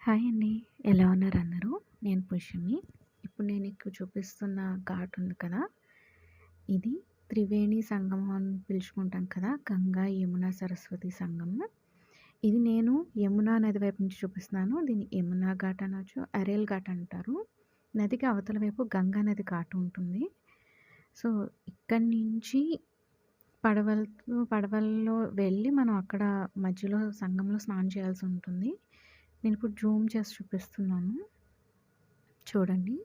Hi అండి. ఎలా ఉన్నారు అందరూ? నేను పుష్యమి. ఇప్పుడు నేను మీకు చూపిస్తున్న ఘాట్ ఉంది కదా! ఇది త్రివేణి సంగమం అని పిలుచుకుంటాం కదా! గంగా, యమున, సరస్వతి సంగమం. ఇది నేను యమునా నది వైపు నుంచి చూపిస్తున్నాను. దీన్ని యమునా ఘాట్ అనొచ్చు, అరేల్ ఘాట్ అంటారు. నదికి అవతల వైపు గంగా నది ఘాట్ ఉంటుంది. సో, ఇక్కడి నుంచి పడవల్లో వెళ్ళి మనం అక్కడ మధ్యలో సంగంలో స్నానం చేయాల్సి ఉంటుంది. నేను ఇప్పుడు జూమ్ చేసి చూపిస్తున్నాను. చూడండి.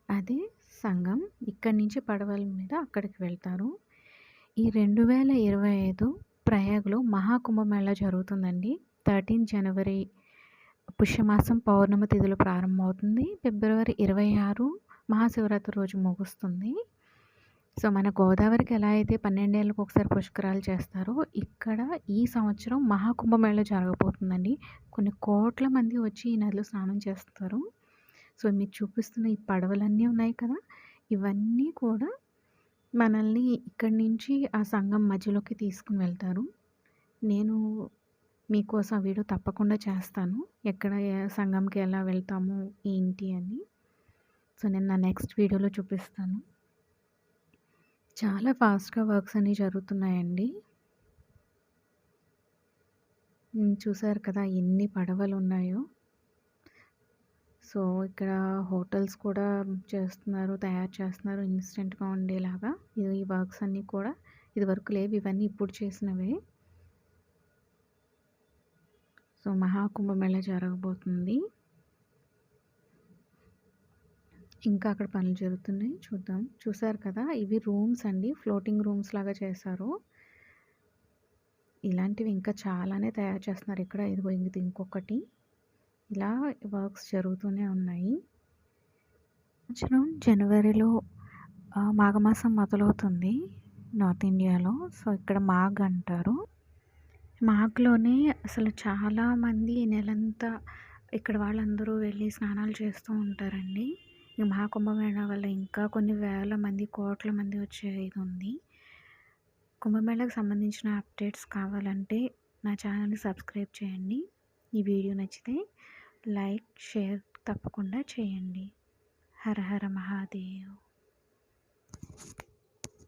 అదే సంగం. ఇక్కడి నుంచి పడవల మీద అక్కడికి వెళ్తారు. ఈ 2025 ప్రయాగ్‌లో మహాకుంభమేళా జరుగుతుందండి. 13 జనవరి పుష్యమాసం పౌర్ణమి తిథిలో ప్రారంభమవుతుంది. ఫిబ్రవరి 26 మహాశివరాత్రి రోజు ముగుస్తుంది. సో, మన గోదావరికి ఎలా అయితే 12 ఏళ్ళకి ఒకసారి పుష్కరాలు చేస్తారో, ఇక్కడ ఈ సంవత్సరం మహాకుంభమేళా జరగబోతుందండి. కొన్ని కోట్ల మంది వచ్చి ఈ నదిలో స్నానం చేస్తారు. సో, మీకు చూపిస్తున్న ఈ పడవలన్నీ ఉన్నాయి కదా! ఇవన్నీ కూడా మనల్ని ఇక్కడి నుంచి ఆ సంగం మధ్యలోకి తీసుకొని వెళ్తారు. నేను మీకోసం ఆ వీడియో తప్పకుండా చేస్తాను. ఎక్కడ సంగంకి ఎలా వెళ్తాము, ఏంటి అని. సో, నేను నా నెక్స్ట్ వీడియోలో చూపిస్తాను. చాలా ఫాస్ట్‌గా వర్క్స్ అన్నీ జరుగుతున్నాయండి. చూసారు కదా ఎన్ని పడవలున్నాయో. సో, ఇక్కడ హోటల్స్ కూడా తయారు చేస్తున్నారు ఇన్‌స్టంట్‌గా ఉండేలాగా. ఈ వర్క్స్ అన్నీ కూడా ఇదివరకు లేవు. ఇవన్నీ ఇప్పుడు చేసినవే. సో, మహాకుంభమేళా జరగబోతుంది. ఇంకా అక్కడ పనులు జరుగుతున్నాయి. చూద్దాం. చూసారు కదా! ఇవి రూమ్స్ అండి. ఫ్లోటింగ్ రూమ్స్ లాగా చేశారు. ఇలాంటివి ఇంకా చాలానే తయారు చేస్తున్నారు ఇక్కడ. ఇదిగో ఇది ఇంకొకటి. ఇలా వర్క్స్ జరుగుతూనే ఉన్నాయి. సంవత్సరం జనవరిలో మాఘమాసం మొదలవుతుంది నార్త్ ఇండియాలో. సో, ఇక్కడ మాఘ్ అంటారు. మాఘ్‌లోనే అసలు చాలామంది ఈ నెలంతా ఇక్కడ వాళ్ళందరూ వెళ్ళి స్నానాలు చేస్తూ ఉంటారండి. ఈ మహాకుంభమేళా వల్ల ఇంకా కొన్ని వేల మంది, కోట్ల మంది వచ్చే ఇది ఉంది. కుంభమేళాకు సంబంధించిన అప్డేట్స్ కావాలంటే నా ఛానల్‌ని సబ్స్క్రైబ్ చేయండి. ఈ వీడియో నచ్చితే లైక్, షేర్ తప్పకుండా చేయండి. హర హర మహాదేవ్.